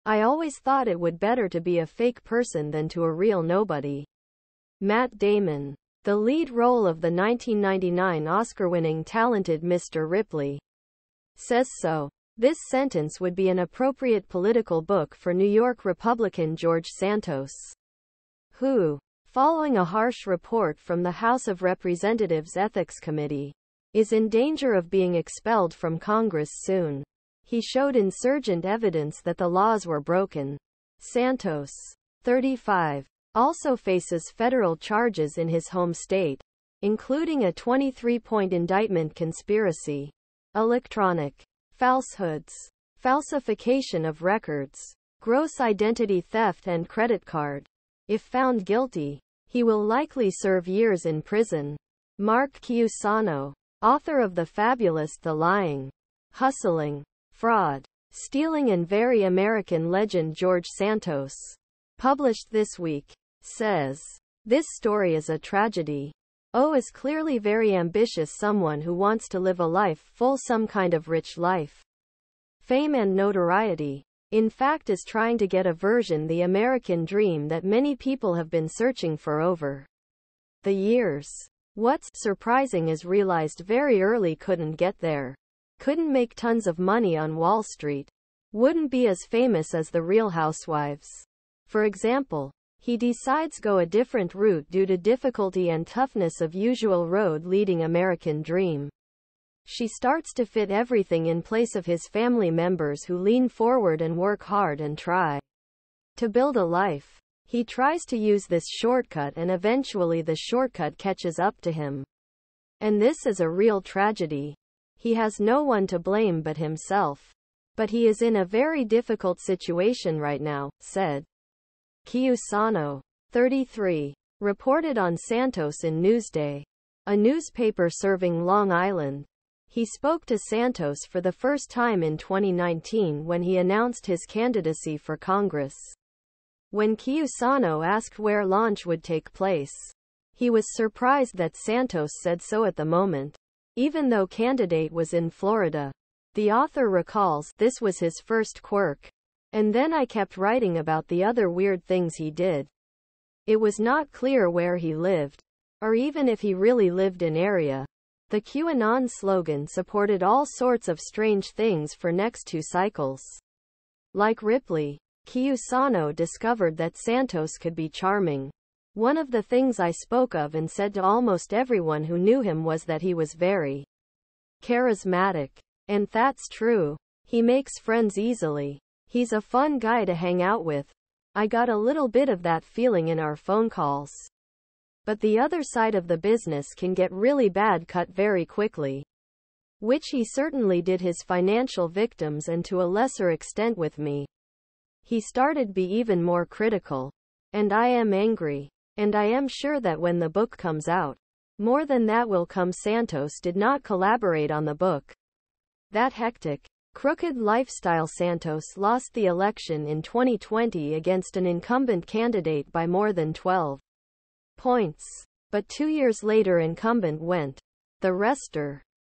I always thought it would better to be a fake person than to a real nobody. Matt Damon, the lead role of the 1999 Oscar-winning talented Mr. Ripley, says so. This sentence would be an appropriate political book for New York Republican George Santos, who, following a harsh report from the House of Representatives Ethics Committee, is in danger of being expelled from Congress soon. He showed insurgent evidence that the laws were broken. Santos, 35, also faces federal charges in his home state, including a 23-point indictment conspiracy, electronic falsehoods, falsification of records, gross identity theft and credit card. If found guilty, he will likely serve years in prison. Mark Chiusano, author of the fabulous The Lying, Hustling, Fraud, Stealing and Very American Legend George Santos, published this week, says, "This story is a tragedy. O is clearly very ambitious, someone who wants to live a life full, some kind of rich life. Fame and notoriety. In fact is trying to get a version the American dream that many people have been searching for over the years. What's surprising is realized very early couldn't get there. Couldn't make tons of money on Wall Street. Wouldn't be as famous as the Real Housewives. For example, he decides go a different route due to difficulty and toughness of usual road leading American dream. She starts to fit everything in place of his family members who lean forward and work hard and try to build a life. He tries to use this shortcut and eventually the shortcut catches up to him. And this is a real tragedy. He has no one to blame but himself. But he is in a very difficult situation right now," said Chiusano, 33, reported on Santos in Newsday, a newspaper serving Long Island. He spoke to Santos for the first time in 2019 when he announced his candidacy for Congress. When Chiusano asked where launch would take place, he was surprised that Santos said so at the moment, even though candidate was in Florida. The author recalls, "This was his first quirk. And then I kept writing about the other weird things he did. It was not clear where he lived, or even if he really lived in area." The QAnon slogan supported all sorts of strange things for next 2 cycles. Like Ripley, Chiusano discovered that Santos could be charming. "One of the things I spoke of and said to almost everyone who knew him was that he was very charismatic. And that's true. He makes friends easily. He's a fun guy to hang out with. I got a little bit of that feeling in our phone calls. But the other side of the business can get really bad cut very quickly." Which he certainly did his financial victims and to a lesser extent with me. He started be even more critical. And I am angry. And I am sure that when the book comes out, more than that will come. Santos did not collaborate on the book. That hectic, crooked lifestyle. Santos lost the election in 2020 against an incumbent candidate by more than 12 points. But 2 years later incumbent went. The rester.